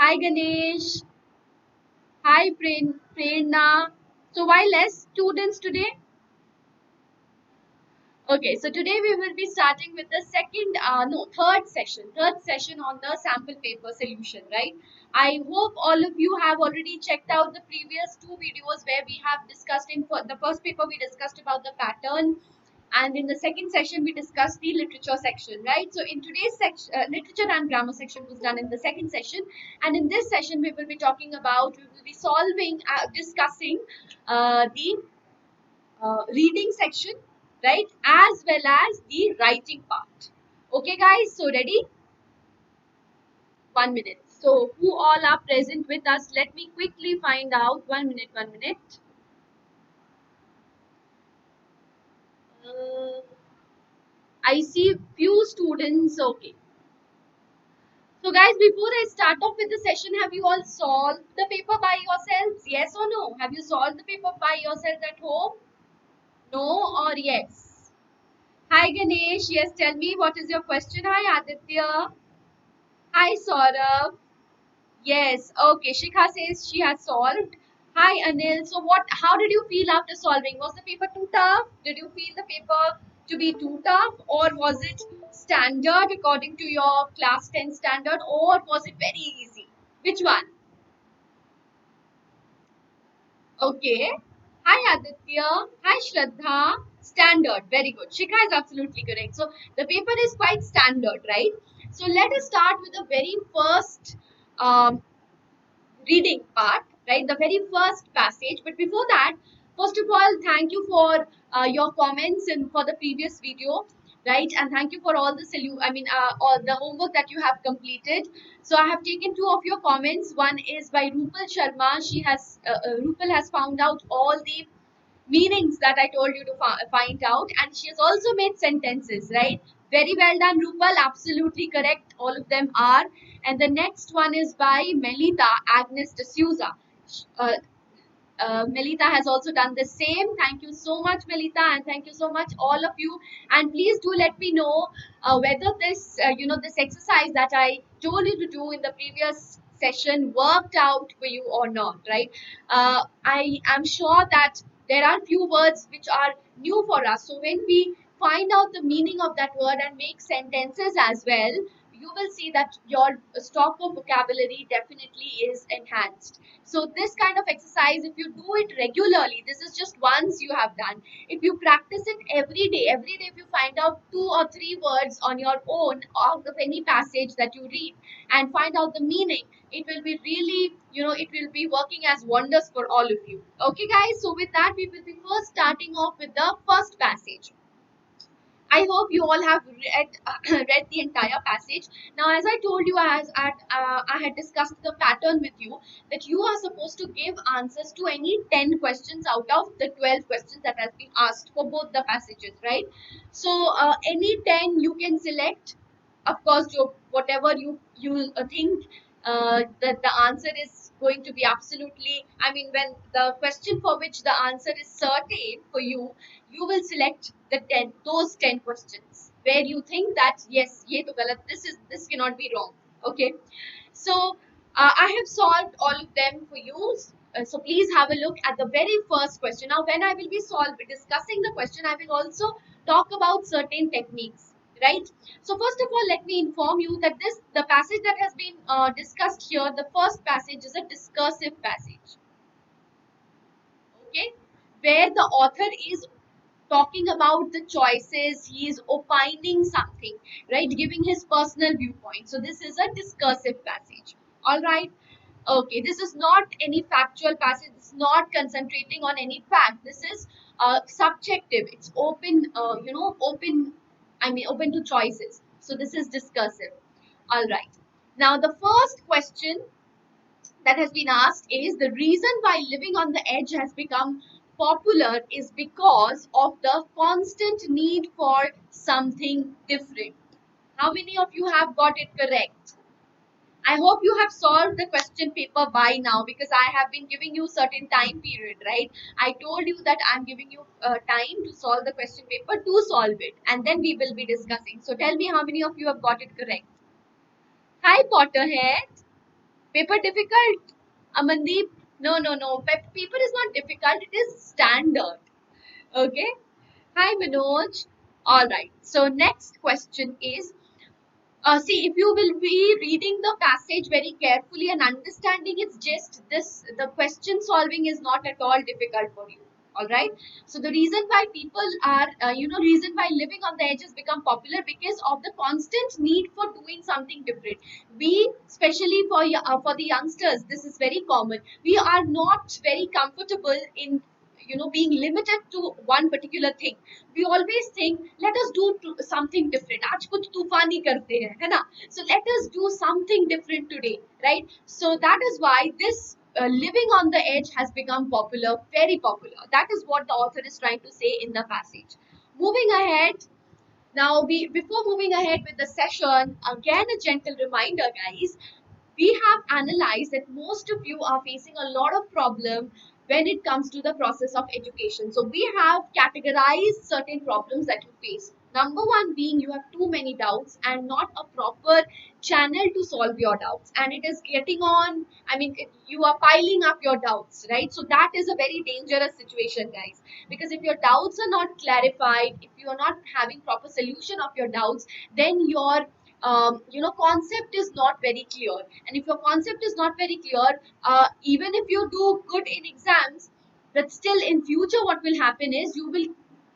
Hi Ganesh. Hi Prerna. So why less students today? Okay, so today we will be starting with the third session on the sample paper solution, right? I hope all of you have already checked out the previous two videos where we have discussed the first paper we discussed about the pattern, and in the second session we discussed the literature section, right? So in today's section, literature and grammar section was done in the second session, and in this session we will be discussing the reading section, right, as well as the writing part. Okay guys, so ready? 1 minute. So who all are present with us? Let me quickly find out. 1 minute. uh, I see few students. Okay, so guys, before I start off with the session, have you all solved the paper by yourselves? Yes or no? Have you solved the paper by yourselves at home? No or yes? Hi Ganesh, yes, tell me what is your question. Hi Aditya. Hi Saurabh. Yes, okay. Shikha says she has solved. Hi Anil. So how did you feel after solving? Was the paper too tough? Did you feel the paper to be too tough, or was it standard according to your class 10 standard, or was it very easy? Which one? Okay. Hi Aditya. Hi Shraddha. Standard. Very good. Shikha is absolutely correct. So the paper is quite standard, right? So let us start with the very first um, reading part, right? The very first passage. But before that, first of all, thank you for your comments and for the previous video, right? And thank you for all the all the homework that you have completed. So I have taken two of your comments. One is by Rupal Sharma. Rupal has found out all the meanings that I told you to find out, and she has also made sentences, right? Very well done, Rupal. Absolutely correct. All of them are. And the next one is by Melita Agnes D'Souza. Uh, Melita has also done the same. Thank you so much, Melita, and thank you so much, all of you. And please do let me know whether this exercise that I told you to do in the previous session worked out for you or not, right? I am sure that there are few words which are new for us. So when we find out the meaning of that word and make sentences as well, you will see that your stock of vocabulary definitely is enhanced. So this kind of exercise, if you do it regularly, this is just once you have done. If you practice it every day if you find out 2 or 3 words on your own out of any passage that you read and find out the meaning, it will be really, it will be working as wonders for all of you. Okay guys, so with that, we will be first starting off with the first passage. I hope you all have read read the entire passage. Now, as I told you, I had discussed the pattern with you, that you are supposed to give answers to any 10 questions out of the 12 questions that has been asked for both the passages, right? So, any 10 you can select. Of course, whatever you think that the answer is going to be absolutely. I mean, when the question for which the answer is certain for you, you will select those 10 questions where you think that yes, ye to galat, this cannot be wrong. Okay, so I have solved all of them for you. So please have a look at the very first question. Now when I will be discussing the question, I will also talk about certain techniques, right? So first of all, let me inform you that the passage that has been discussed here, the first passage is a discursive passage, okay, where the author is talking about the choices, he is opining something, right, giving his personal viewpoint. So this is a discursive passage. All right. Okay, this is not any factual passage. It's not concentrating on any fact. This is subjective. It's open, open to choices. So this is discursive. All right. Now the first question that has been asked is, the reason why living on the edge has become popular is because of the constant need for something different. How many of you have got it correct? I hope you have solved the question paper by now, because I have been giving you certain time period, right? I told you that I'm giving you time to solve the question paper, to solve it, and then we will be discussing. So tell me how many of you have got it correct. Hi Potterhead. Paper difficult? Amandeep? No, no, no. Paper is not difficult. It is standard. Okay. Hi, Manoj. All right. So next question is, see, if you will be reading the passage very carefully and understanding its gist, the question solving is not at all difficult for you. All right. So the reason why people are, reason why living on the edges become popular because of the constant need for doing something different. We, especially for the youngsters, this is very common. We are not very comfortable in being limited to one particular thing. We always think, let us do something different. Aaj kuch तूफानी करते हैं, है ना? So let us do something different today, right? So that is why this living on the edge has become popular, very popular. That is what the author is trying to say in the passage. Moving ahead, now, before moving ahead with the session, again a gentle reminder, guys. We have analyzed that most of you are facing a lot of problem when it comes to the process of education. So we have categorized certain problems that you face. Number one being you have too many doubts and not a proper channel to solve your doubts, and it is getting on. I mean, you are piling up your doubts, right? So that is a very dangerous situation, guys, because if your doubts are not clarified, if you are not having proper solution of your doubts, then your concept is not very clear. And if your concept is not very clear, even if you do good in exams, but still in future what will happen is you will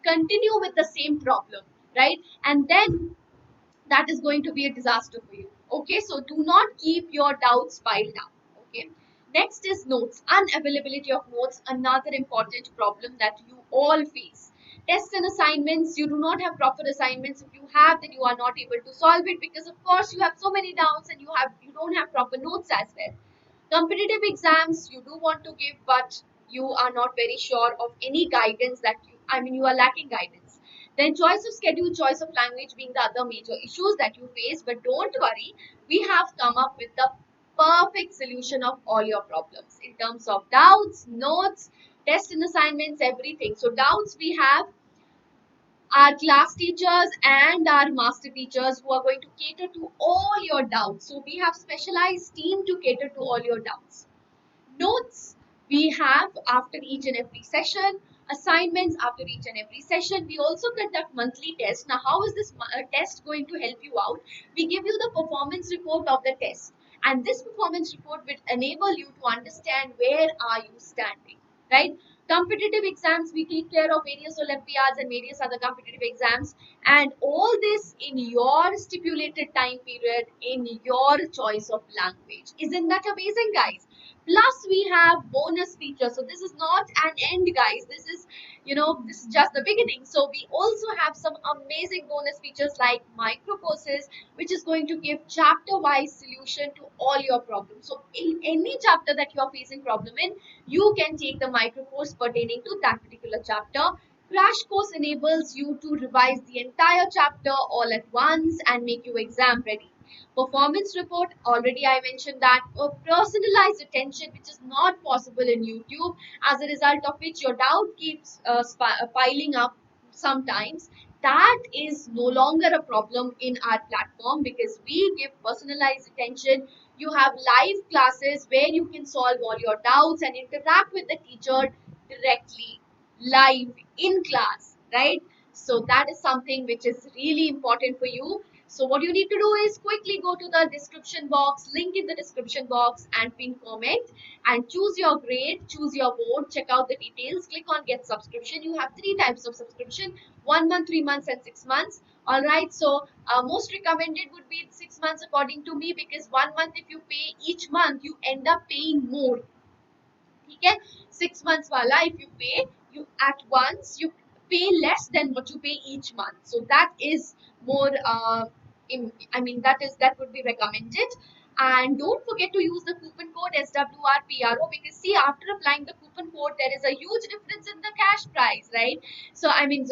continue with the same problem, right? And then that is going to be a disaster for you. Okay, so do not keep your doubts piled up. Okay, next is notes. Unavailability of notes, another important problem that you all face. Tests and assignments, you do not have proper assignments. If you have, then you are not able to solve it because of course you have so many doubts and you don't have proper notes as well. Competitive exams you do want to give, but you are not very sure of any guidance that you are lacking guidance. Then choice of schedule, choice of language being the other major issues that you face. But don't worry, we have come up with the perfect solution of all your problems in terms of doubts, notes, test and assignments, everything. So doubts, we have our class teachers and our master teachers who are going to cater to all your doubts. So we have specialized team to cater to all your doubts. Notes we have after each and every session, assignments after each and every session. We also conduct monthly tests. Now how is this test going to help you out? We give you the performance report of the test, and this performance report will enable you to understand where are you standing, right? Competitive exams, we take care of various olympiads and various other competitive exams, and all this in your stipulated time period, in your choice of language. Isn't that amazing, guys? Plus we have bonus features. So this is not an end, guys. This is just the beginning. So we also have some amazing bonus features like micro courses, which is going to give chapter wise solution to all your problems. So in any chapter that you are facing problem in, you can take the micro course pertaining to that particular chapter. Crash course enables you to revise the entire chapter all at once and make you exam ready. Performance report, already I mentioned that. A personalized attention, which is not possible in YouTube, as a result of which your doubt keeps piling up sometimes. That is no longer a problem in our platform because we give personalized attention. You have live classes where you can solve all your doubts and interact with the teacher directly, live in class, right? So that is something which is really important for you. So what you need to do is quickly go to the description box, link in the description box and pin comment and choose your grade, choose your board, check out the details, click on get subscription. You have three types of subscription: 1 month, 3 months and 6 months. All right, so most recommended would be 6 months according to me, because 1 month if you pay each month, you end up paying more. ठीक है, 6 months वाला if you pay, you at once you pay less than what you pay each month. So that is more that would be recommended. And don't forget to use the coupon code SWRPRO, because see, after applying the coupon code there is a huge difference in the cash price, right? So in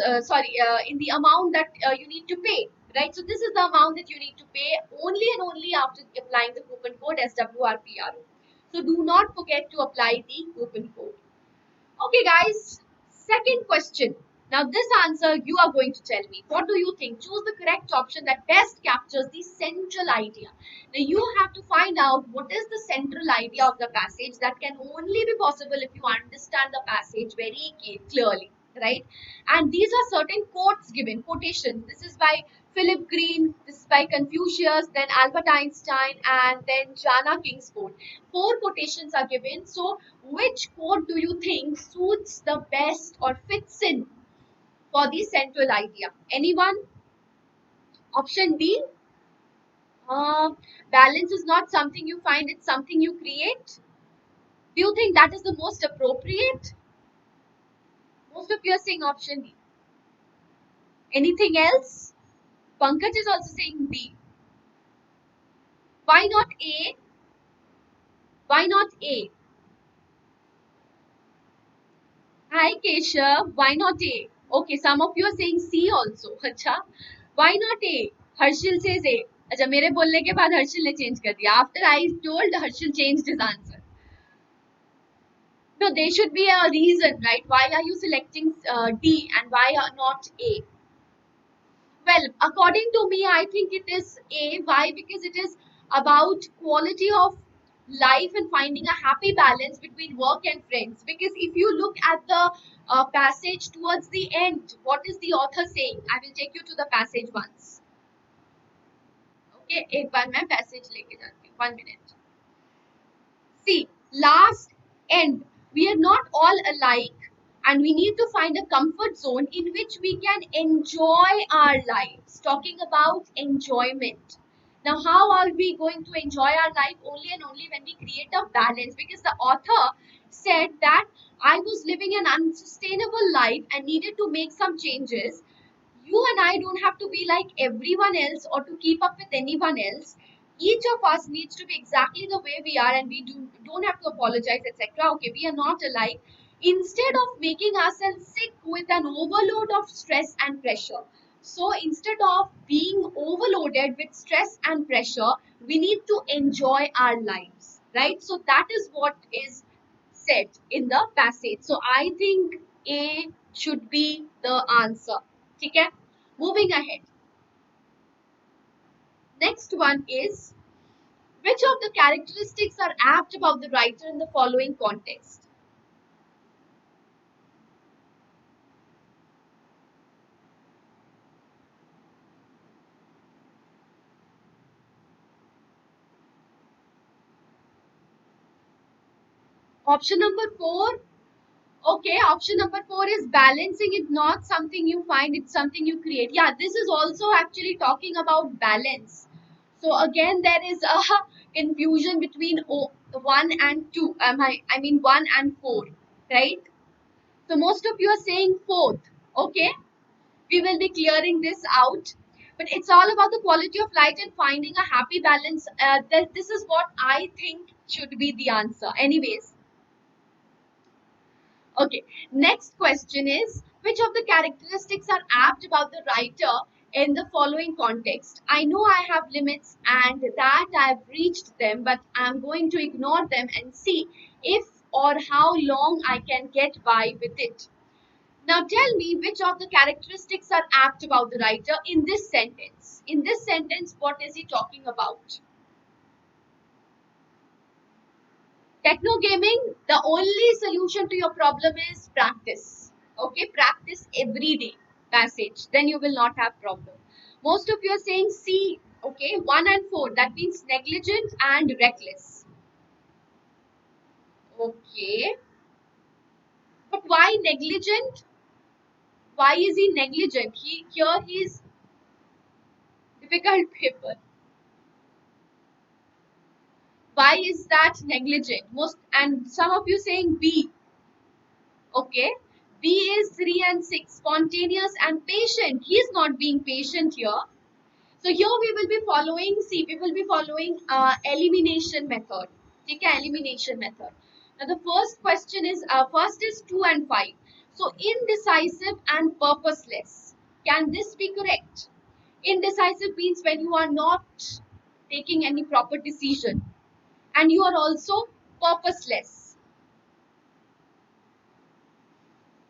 the amount that you need to pay, right? So this is the amount that you need to pay only and only after applying the coupon code SWRPRO. So do not forget to apply the coupon code. Okay, guys. Second question. Now, this answer you are going to tell me. What do you think? Choose the correct option that best captures the central idea. Now, you have to find out what is the central idea of the passage. That can only be possible if you understand the passage very clearly, right? And these are certain quotes given, quotations. This is by Philip Green, this is by Confucius, then Albert Einstein, and then Jana Kingsford. Four quotations are given. So, which quote do you think suits the best or fits in for the central idea? Anyone? Option D. Uh, Balance is not something you find, it's something you create. Do you think that is the most appropriate? Most of you are saying option D. Anything else? Pankaj is also saying D. Why not A? Why not A? Hi Keshav, why not A? Okay, some of you are saying C also. अच्छा, why not A? Harshil says A. अच्छा, मेरे बोलने के बाद हर्षिल ने change कर दिया. After I told, Harshil changed his answer. No, there should be a reason, right? Why are you selecting D and why are not A? Well, according to me, I think it is A. Why? Because it is about quality of life and finding a happy balance between work and friends. Because if you look at the passage towards the end, what is the author saying? I will take you to the passage once. Okay, एक बार मैं passage लेके जाती हूँ. 1 minute. See, last end, we are not all alike, and we need to find a comfort zone in which we can enjoy our lives. Talking about enjoyment. Now, how are we going to enjoy our life? Only and only when we create a balance. Because the author said that I was living an unsustainable life and needed to make some changes. You and I don't have to be like everyone else or to keep up with anyone else. Each of us needs to be exactly the way we are, and we don't have to apologize, etc. Okay, we are not alike. Instead of making ourselves sick with an overload of stress and pressure. So instead of being overloaded with stress and pressure, we need to enjoy our lives, right? So that is what is said in the passage. So I think A should be the answer. Okay? Moving ahead. Next one is, which of the characteristics are apt about the writer in the following context? Option number 4. Okay, option number 4 is balancing is not something you find, it's something you create. Yeah, this is also actually talking about balance. So again, there is a confusion between 1 and 2. I mean 1 and 4, right? So most of you are saying fourth. Okay, we will be clearing this out. But it's all about the quality of life and finding a happy balance. This is what I think should be the answer. Anyways, okay. Next question is, which of the characteristics are apt about the writer in the following context? I know I have limits and that I've reached them, but I'm going to ignore them and see if or how long I can get by with it. Now tell me which of the characteristics are apt about the writer in this sentence. In this sentence, what is he talking about? Techno gaming, the only solution to your problem is practice. Okay, practice every day passage. Then you will not have problem. Most of you are saying C. Okay, 1 and 4. That means negligent and reckless. Okay. But why negligent? Why is he negligent? He is difficult paper. Why is that negligent? Most, and some of you saying B. Okay, B is 3 and 6, spontaneous and patient. He is not being patient here. So here we will be following, see, we will be following elimination method. Okay, elimination method. Now the first question is, first is 2 and 5. So indecisive and purposeless. Can this be correct? Indecisive means when you are not taking any proper decision, and you are also purposeless.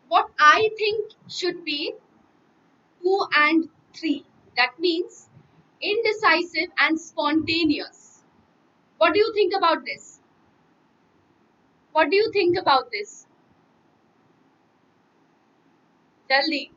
What I think should be 2 and 3. That means indecisive and spontaneous. What do you think about this? What do you think about this? Jaldi.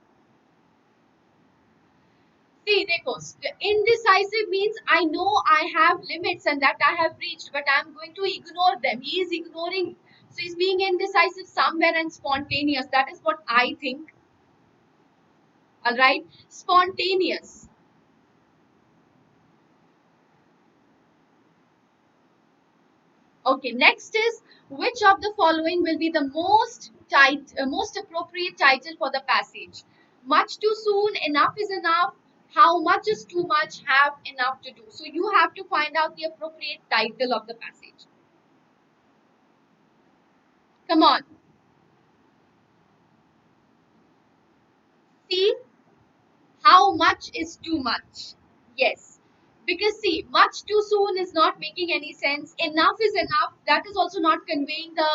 See, देखो, indecisive means I know I have limits and that I have reached, but I'm going to ignore them. He is ignoring. So he's being indecisive somewhere and spontaneous. That is what I think. All right. Spontaneous. Okay, next is which of the following will be the most appropriate title for the passage? Much too soon, enough is enough, how much is too much, have enough to do. So you have to find out the appropriate title of the passage. Come on. See, how much is too much? Yes. Because see, much too soon is not making any sense. Enough is enough. That is also not conveying the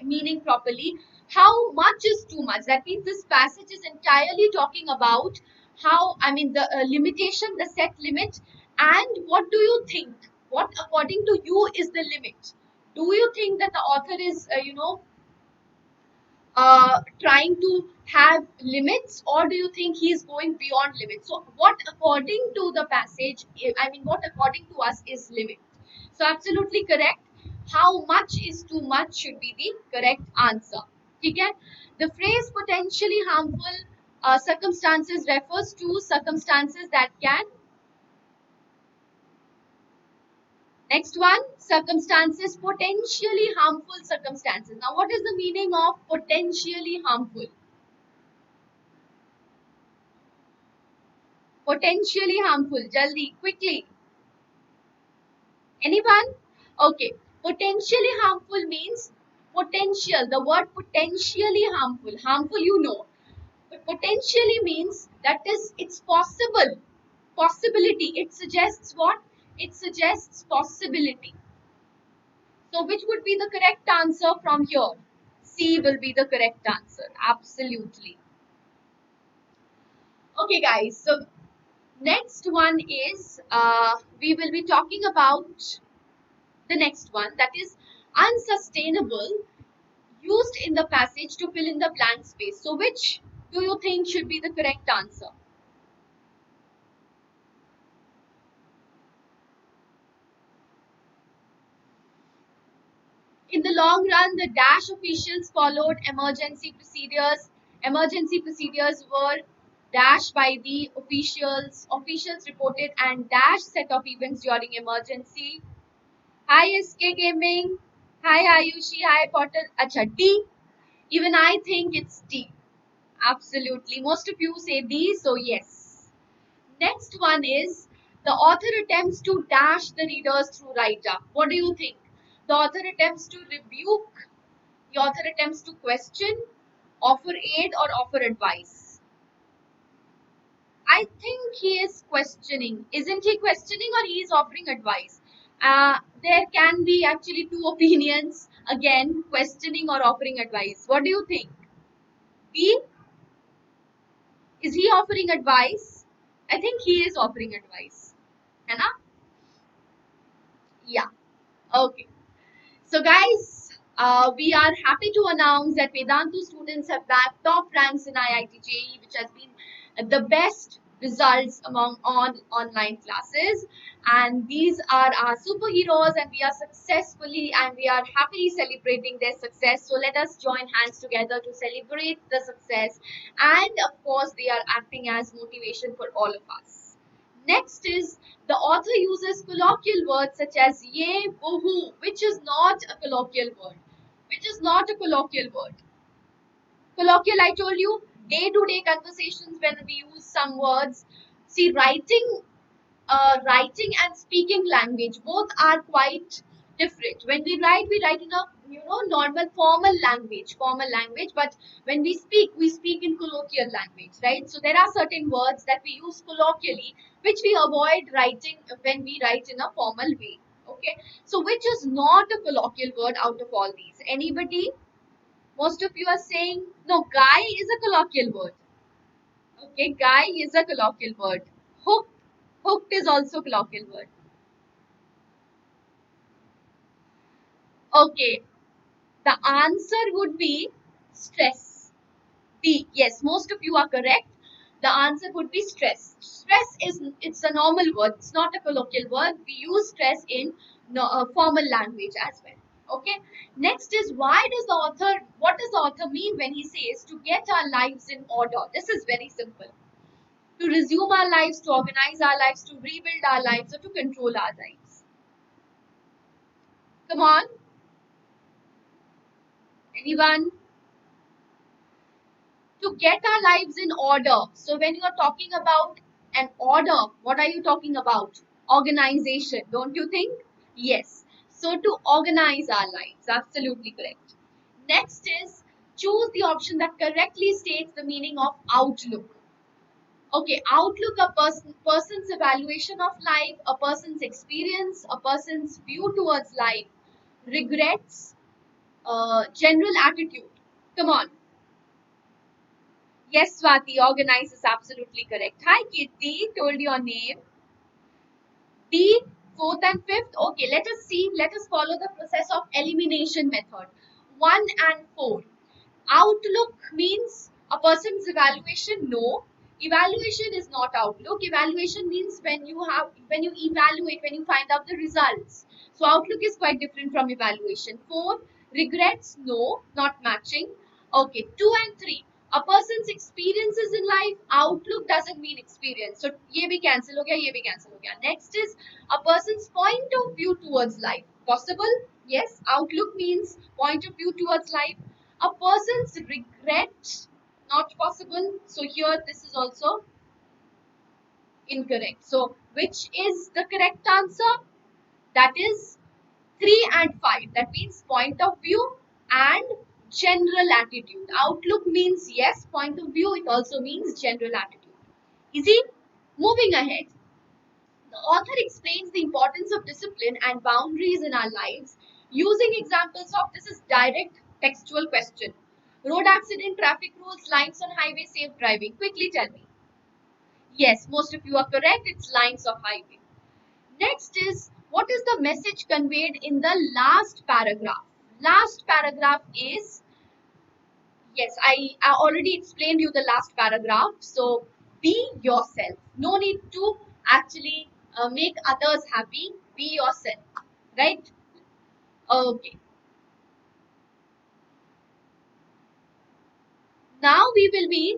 meaning properly. How much is too much? That means this passage is entirely talking about how, I mean, the limitation, the set limit. And what do you think? What, according to you, is the limit? Do you think that the author is, trying to have limits, or do you think he's going beyond limits? So what according to the passage, I mean what according to us is limit? So absolutely correct. How much is too much should be the correct answer. Okay. The phrase potentially harmful circumstances refers to circumstances that can. Next one, circumstances, potentially harmful circumstances. Now what is the meaning of potentially harmful? Potentially harmful. Jaldi, quickly. Anyone? Okay. Potentially harmful means potential. The word potentially harmful. Harmful, you know. But potentially means that is, it's possible. Possibility. It suggests what? It suggests possibility. So which would be the correct answer from here? C will be the correct answer. Absolutely. Okay, guys. So next one is we will be talking about the next one, that is unsustainable, used in the passage to fill in the blank space. So which do you think should be the correct answer? In the long run, the dash officials followed emergency procedures. Emergency procedures were dash by the officials. Officials reported and dash set of events during emergency. Hi SK Gaming. Hi Ayushi. Hi Potter. Acha D. Even I think it's D. Absolutely. Most of you say D, so yes. Next one is the author attempts to dash the readers through write-up. What do you think? The author attempts to rebuke, the author attempts to question, offer aid, or offer advice. I think he is questioning. Isn't he questioning, or he is offering advice? There can be actually two opinions. Again, questioning or offering advice. What do you think? B? Is he offering advice? I think he is offering advice. है ना? Yeah. Okay. So guys, we are happy to announce that Vedantu students have bagged top ranks in IIT JEE, which has been the best results among all online classes. And these are our superheroes, and we are successfully and we are happily celebrating their success. So let us join hands together to celebrate the success. And of course, they are acting as motivation for all of us. Next is the author uses colloquial words such as ye, bohu, which is not a colloquial word. Which is not a colloquial word. Colloquial, I told you, day-to-day conversations when we use some words. See, writing and speaking language both are quite different. When we write in a normal formal language, but when we speak in colloquial language, right? So there are certain words that we use colloquially which we avoid writing when we write in a formal way. Okay, so which is not a colloquial word out of all these? Anybody? Most of you are saying, no, guy is a colloquial word. Okay, guy is a colloquial word. Hooked, hooked is also colloquial word. Okay, the answer would be stress. B. Yes, most of you are correct. The answer would be stress. Stress is it's a normal word. It's not a colloquial word. We use stress in no, formal language as well. Okay. Next is why does the author? What does the author mean when he says to get our lives in order? This is very simple. To resume our lives, to organize our lives, to rebuild our lives, or to control our lives. Come on, anyone? To get our lives in order. So when you are talking about an order, what are you talking about? Organization, don't you think? Yes. So to organize our lives, absolutely correct. Next is choose the option that correctly states the meaning of outlook. Okay, outlook, a person's evaluation of life, a person's experience, a person's view towards life, regrets, general attitude. Come on. Yes, Swati, organize is absolutely correct. Hi, Kirti, told your name. D, fourth and fifth. Okay, let us see. Let us follow the process of elimination method. 1 and 4. Outlook means a person's evaluation. No, evaluation is not outlook. Evaluation means when you evaluate, when you find out the results. So outlook is quite different from evaluation. 4, regrets. No, not matching. Okay, 2 and 3. A person's experiences in life. Outlook doesn't mean experience. So ये भी cancel हो गया, ये भी cancel हो गया. Next is a person's point of view towards life. Possible? Yes. Outlook means point of view towards life. A person's regret, not possible. So here this is also incorrect. So which is the correct answer? That is 3 and 5. That means point of view and general attitude. Outlook means yes, point of view. It also means general attitude. Easy? Moving ahead. The author explains the importance of discipline and boundaries in our lives using examples of this is direct textual question. Road accident, traffic rules, lines on highway, safe driving. Quickly tell me. Yes, most of you are correct. It's lines of highway. Next is what is the message conveyed in the last paragraph? Last paragraph is yes, I already explained you the last paragraph. So be yourself. No need to actually make others happy. Be yourself. Right? Okay. Now we will be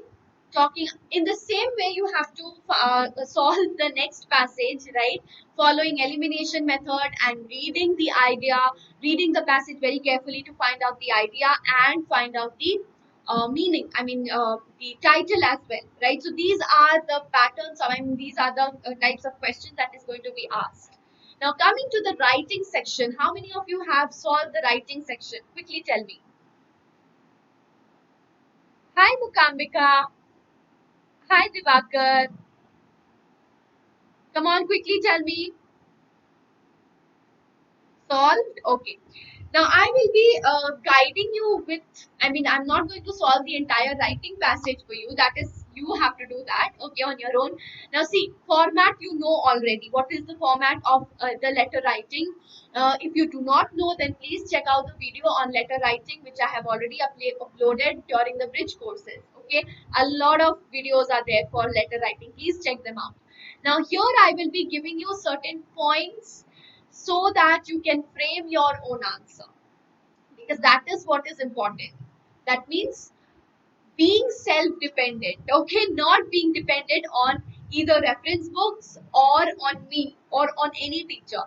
talking in the same way you have to solve the next passage, right? Following elimination method and reading the idea, reading the passage very carefully to find out the idea and find out the meaning, the title as well, right? So these are the patterns, these are the types of questions that is going to be asked. Now coming to the writing section, how many of you have solved the writing section? Quickly tell me. Hi Mukambika. Hi Divakar. Come on, quickly tell me. Solved? Okay. Now I will be guiding you with, I'm not going to solve the entire writing passage for you. That is, you have to do that, okay, on your own. Now see, format you know already. What is the format of the letter writing? If you do not know, then please check out the video on letter writing, which I have already uploaded during the bridge courses, okay? A lot of videos are there for letter writing. Please check them out. Now here I will be giving you certain points so that you can frame your own answer, because that is what is important. That means being self-dependent, okay, not being dependent on either reference books or on me or on any teacher.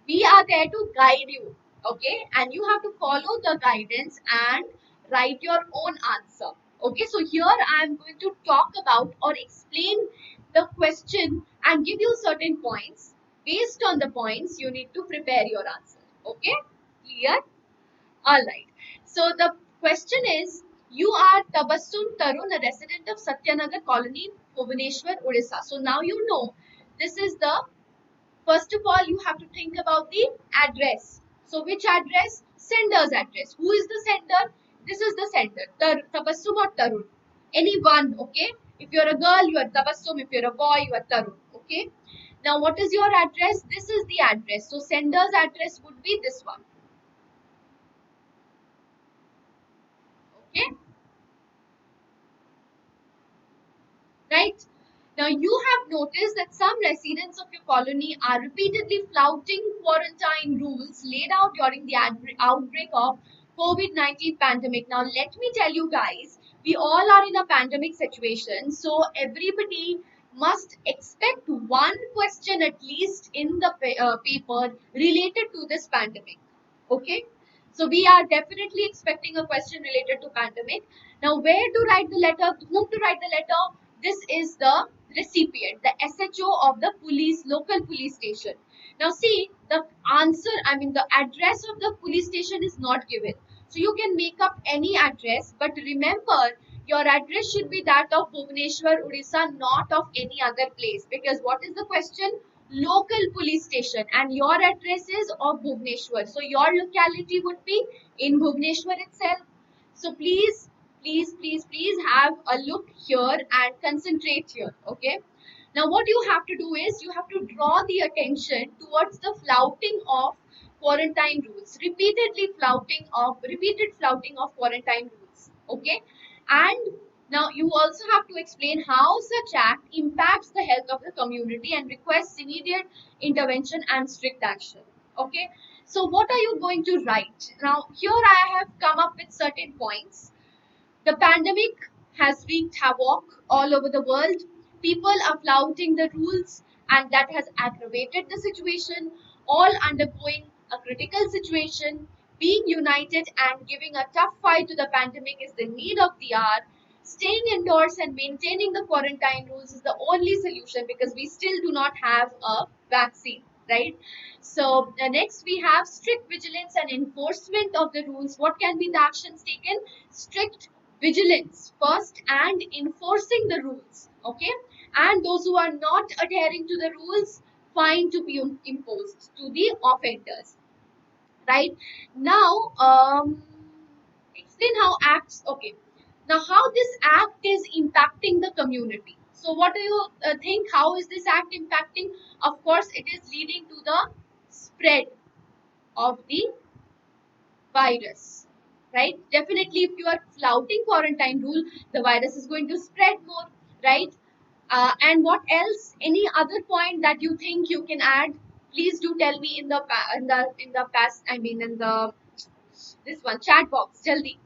We are there to guide you, okay, and you have to follow the guidance and write your own answer. Okay, so here I am going to talk about or explain the question and give you certain points. Based on the points you need to prepare your answer. Okay, clear? All right, so the question is, you are Tabassum Tarun, a resident of Satyanagar colony, Bhubaneswar, Odisha. So now you know this is the first of all, you have to think about the address. So which address? Sender's address. Who is the sender? This is the center. Tabassum or Tarun. Any one, okay? If you're a girl, you are Tabassum. If you're a boy, you are Tarun. Okay? Now, what is your address? This is the address. So, sender's address would be this one. Okay? Right? Now, you have noticed that some residents of your colony are repeatedly flouting quarantine rules laid out during the outbreak of COVID-19 pandemic. Now, let me tell you guys, we all are in a pandemic situation, so everybody must expect one question at least in the paper related to this pandemic. Okay, so we are definitely expecting a question related to pandemic. Now, where to write the letter, whom to write the letter? This is the recipient, the SHO of the police, local police station. Now, see, the answer, I mean, the address of the police station is not given. So, you can make up any address, but remember, your address should be that of Bhubaneswar, Odisha, not of any other place. Because what is the question? Local police station, and your address is of Bhubaneswar. So, your locality would be in Bhubaneswar itself. So, please have a look here and concentrate here. Okay. Now, what you have to do is you have to draw the attention towards the flouting of quarantine rules, repeated flouting of quarantine rules. Okay, and now you also have to explain how such act impacts the health of the community and requests immediate intervention and strict action. Okay, so what are you going to write? Now, here I have come up with certain points. The pandemic has wreaked havoc all over the world. People are flouting the rules, and that has aggravated the situation. All undergoing a critical situation, being united and giving a tough fight to the pandemic is the need of the hour. Staying indoors and maintaining the quarantine rules is the only solution because we still do not have a vaccine, right? So, next we have strict vigilance and enforcement of the rules. What can be the actions taken? Strict vigilance first and enforcing the rules. Okay, and those who are not adhering to the rules, fine to be imposed to the offenders. Right now, explain how acts. Okay, now how this act is impacting the community. So, what do you think? How is this act impacting? Of course, it is leading to the spread of the virus, right? Definitely, if you are flouting quarantine rule, the virus is going to spread more, right? And what else? Any other point that you think you can add? Please do tell me in the past. I mean, in the this one chat box. Jaldi.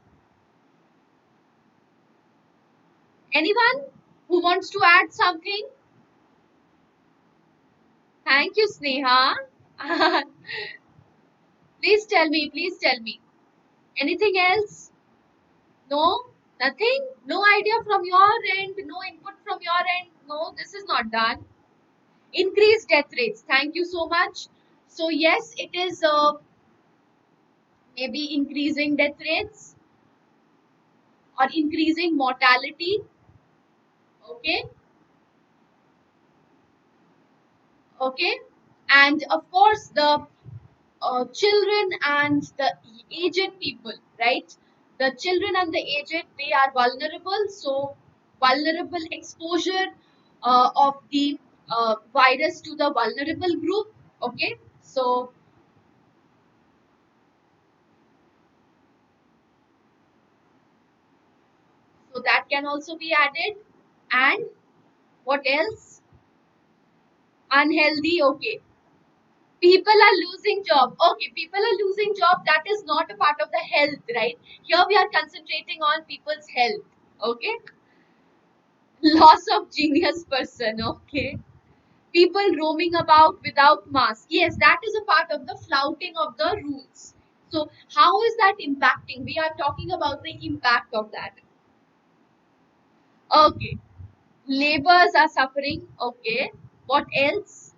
Anyone who wants to add something? Thank you, Sneha. Please tell me. Please tell me. Anything else? No, nothing. No idea from your end. No input from your end. No, this is not done. Increased death rates. Thank you so much. So yes, it is maybe increasing death rates or increasing mortality. Okay, okay, and of course the children and the aged people, right? The children and the aged, they are vulnerable. So vulnerable exposure of the virus to the vulnerable group. Okay, so that can also be added. And what else? Unhealthy. Okay, people are losing job. Okay, people are losing job. That is not a part of the health, right? Here we are concentrating on people's health. Okay, loss of genius person. Okay, people roaming about without mask. Yes, that is a part of the flouting of the rules. So how is that impacting? We are talking about the impact of that. Okay, laborers are suffering. Okay, what else?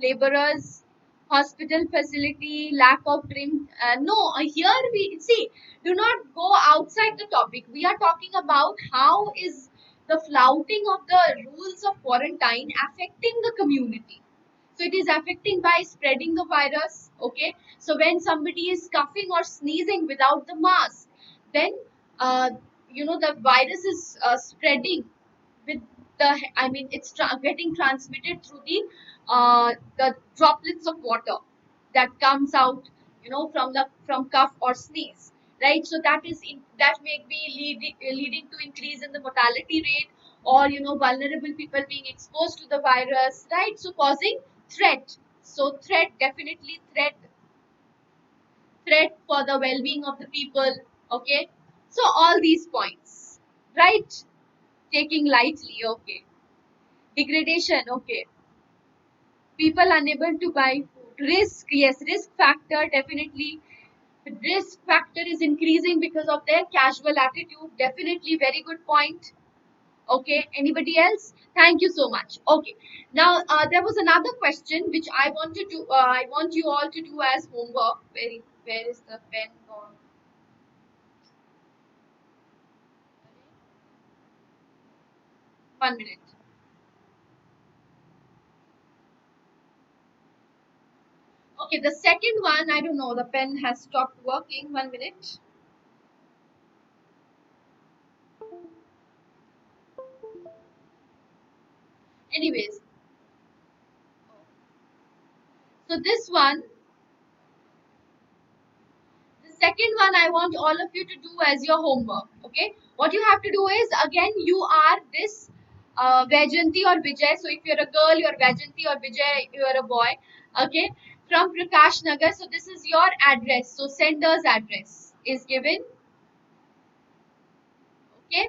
Laborers, hospital facility, lack of drink. No, here we see. Do not go outside the topic. We are talking about how is the flouting of the rules of quarantine affecting the community. So it is affecting by spreading the virus. Okay, so when somebody is coughing or sneezing without the mask, then uh, the virus is spreading with it's getting transmitted through the droplets of water that comes out, from cough or sneeze, right? So that may be leading to increase in the mortality rate, or vulnerable people being exposed to the virus, right? So causing threat. So definitely threat for the well-being of the people. Okay, so all these points, right? Taking lightly. Okay, degradation. Okay, people unable to buy food. Risk, yes, risk factor, definitely. The risk factor is increasing because of their casual attitude. Definitely very good point. Okay, anybody else? Thank you so much. Okay, now there was another question which I want you all to do as homework. Where is the pen gone? 1 minute. Okay, the second one, I don't know, the pen has stopped working. 1 minute. Anyways, so this one, the second one, I want all of you to do as your homework. Okay, what you have to do is, again, you are this Vajanti or Vijay. So if you're a girl, you're Vajanti, or Vijay, you're a boy. Okay, from Prakash Nagar. So this is your address. So sender's address is given. Okay,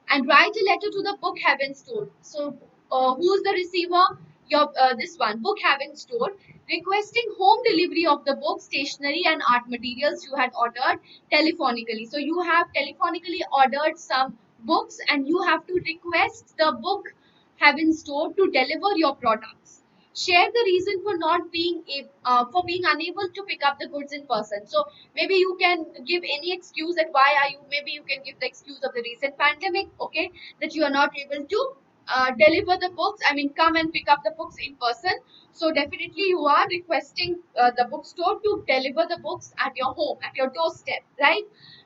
and write a letter to the book Heaven Store. So, who's the receiver? Your this one, book Heaven Store, requesting home delivery of the book, stationery, and art materials you had ordered telephonically. So you have telephonically ordered some books, and you have to request the book Heaven Store to deliver your products. Share the reason for not being for being unable to pick up the goods in person. So maybe you can give any excuse that why are you. Maybe you can give the excuse of the recent pandemic. Okay, that you are not able to deliver the books. I mean, come and pick up the books in person. So definitely you are requesting the bookstore to deliver the books at your home, at your doorstep, right?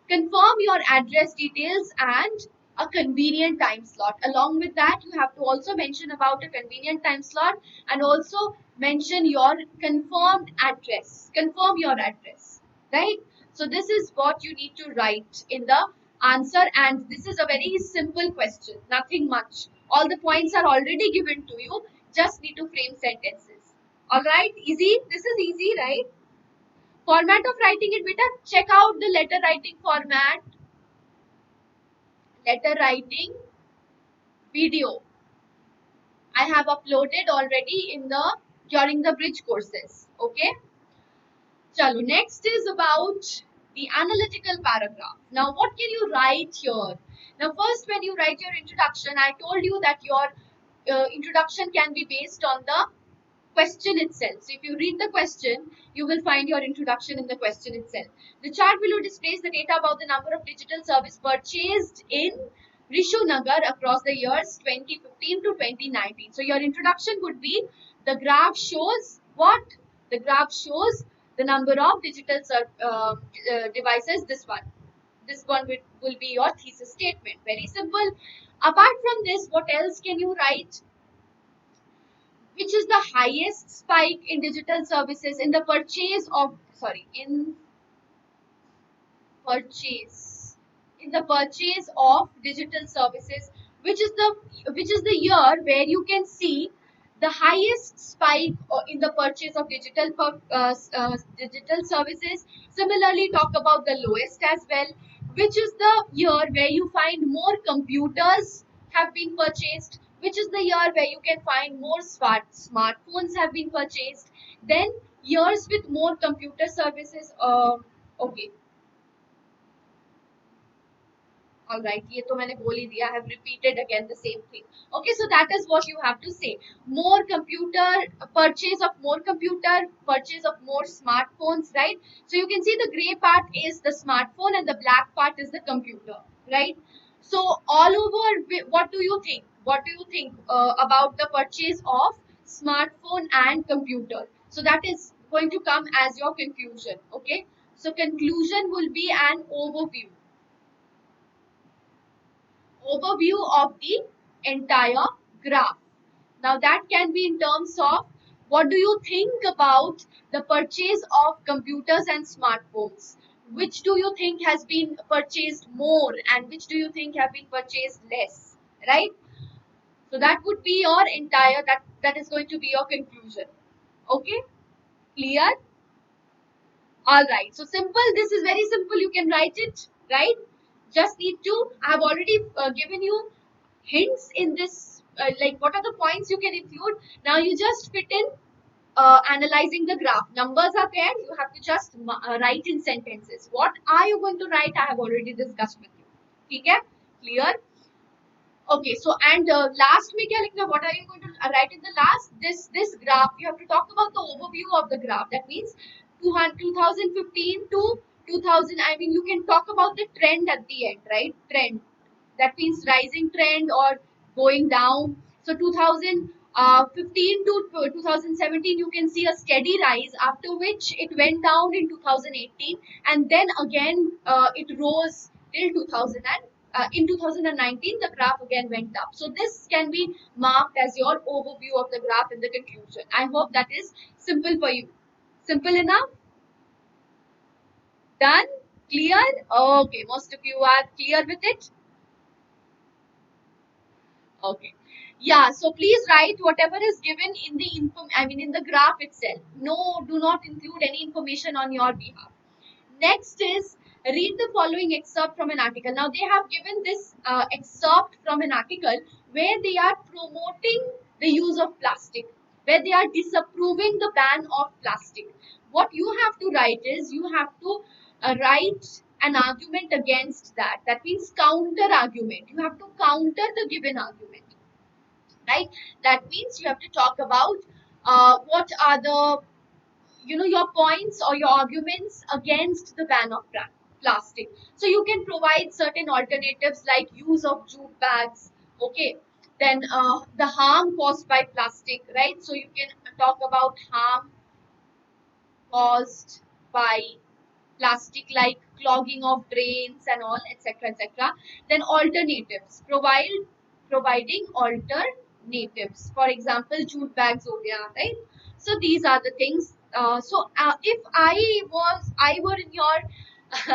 Confirm your address details and a convenient time slot. Along with that, you have to also mention about a convenient time slot, and also mention your confirmed address. Confirm your address, right? So this is what you need to write in the answer, and this is a very simple question, nothing much. All the points are already given to you, just need to frame sentences. All right, easy. This is easy, right? Format of writing it, beta. Check out the letter writing format. Letter writing video I have uploaded already in the during the bridge courses. Okay. Chalo, next is about the analytical paragraph. Now, what can you write here? Now, first, when you write your introduction, I told you that your introduction can be based on the question itself. So if you read the question, you will find your introduction in the question itself. The chart below displays the data about the number of digital service purchased in Rishunagar across the years 2015 to 2019. So your introduction would be, the graph shows what? The graph shows the number of digital devices. This one will be your thesis statement. Very simple. Apart from this, what else can you write? Which is the highest spike in digital services in the purchase of, sorry, purchase in the purchase of digital services, which is the year where you can see the highest spike in the purchase of digital services. Similarly, talk about the lowest as well, which is the year where you find more computers have been purchased, which is the year where you can find more smartphones have been purchased, then years with more computer services. Okay, all right, ये तो मैंने बोल ही दिया. I have repeated again the same thing. Okay, so that is what you have to say. More computer, purchase of more computer, purchase of more smartphones, right? So you can see the gray part is the smartphone and the black part is the computer, right? So all over, what do you think? What do you think about the purchase of smartphone and computer? So that is going to come as your conclusion. Okay, so conclusion will be an overview. overview of the entire graph. Now that can be in terms of what do you think about the purchase of computers and smartphones? Which do you think has been purchased more and which do you think have been purchased less? Right? So that would be your entire that is going to be your conclusion. Okay? Clear? All right. So simple. This is very simple. You can write it, right? Just need to. I have already given you hints in this. Like what are the points you can include? Now you just fit in analyzing the graph. Numbers are there. You have to just write in sentences. What are you going to write? I have already discussed with you. Okay? Clear? Okay, so and last में क्या लिखना? What are you going to write in the last? This graph. You have to talk about the overview of the graph. That means 2015 to 2000. I mean, you can talk about the trend at the end, right? Trend. That means rising trend or going down. So 2015 to 2017, you can see a steady rise. After which it went down in 2018, and then again it rose till 2000 and in 2019 the graph again went up. So this can be marked as your overview of the graph in the conclusion. I hope that is simple for you. Simple enough? Done? Clear? Okay, most of you are clear with it. Okay. Yeah, so please write whatever is given in the in the graph itself. No, do not include any information on your behalf. Next is read the following excerpt from an article. Now they have given this excerpt from an article where they are promoting the use of plastic, where they are disapproving the ban of plastic. What you have to write is you have to write an argument against that. That means counter argument. You have to counter the given argument, right? That means you have to talk about what are the your points or your arguments against the ban of plastic. So you can provide certain alternatives like use of jute bags, okay, then the harm caused by plastic, right? So you can talk about harm caused by plastic like clogging of drains and all, etc, etc. Then alternatives, providing alternatives, for example jute bags ho gaya, right? So these are the things. If I were in your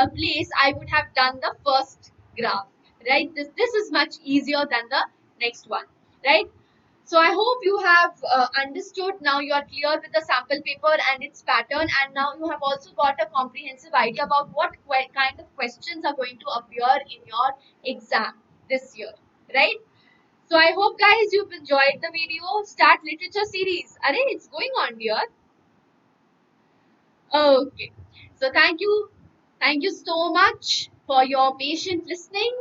place, I would have done the first graph, right? This is much easier than the next one, right? So I hope you have understood. Now you are clear with the sample paper and its pattern, and now you have also got a comprehensive idea about what kind of questions are going to appear in your exam this year, right? So I hope guys you've enjoyed the video. Start literature series. Arey, it's going on here. Okay. So thank you. Thank you so much for your patient listening.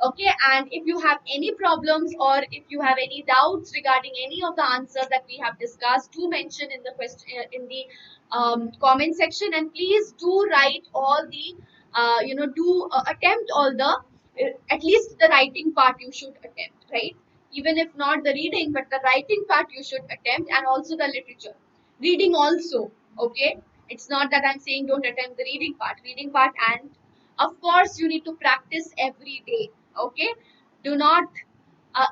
Okay, and if you have any problems or if you have any doubts regarding any of the answers that we have discussed, do mention in the question in the comment section, and please do write all the do attempt all the at least the writing part you should attempt, right? Even if not the reading, but the writing part you should attempt, and also the literature reading also. Okay, it's not that I'm saying don't attempt the reading part, and of course you need to practice every day. Okay, do not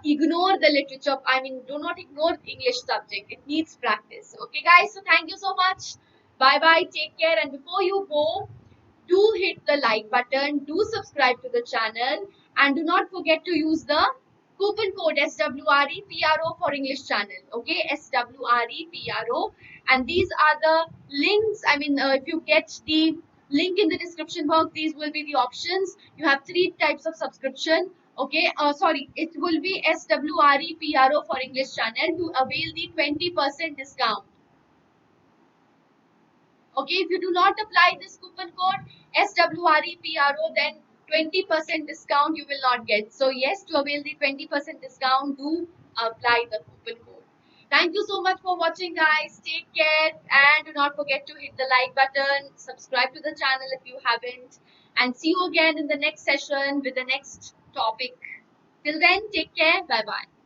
ignore the literature. I mean, do not ignore English subject. It needs practice. Okay guys, so thank you so much. Bye bye, take care, and before you go, do hit the like button, do subscribe to the channel, and do not forget to use the coupon code SWREPRO for English channel. Okay, SWREPRO, and these are the links. I mean, if you get the link in the description box, these will be the options. You have 3 types of subscription. Okay, sorry, it will be SWREPRO for English channel to avail the 20% discount. Okay, if you do not apply this coupon code SWREPRO, then 20% discount you will not get. So yes, to avail the 20% discount, do apply the coupon code. Thank you so much for watching guys. Take care, and do not forget to hit the like button, subscribe to the channel if you haven't, and see you again in the next session with the next topic. Till then, take care. Bye bye.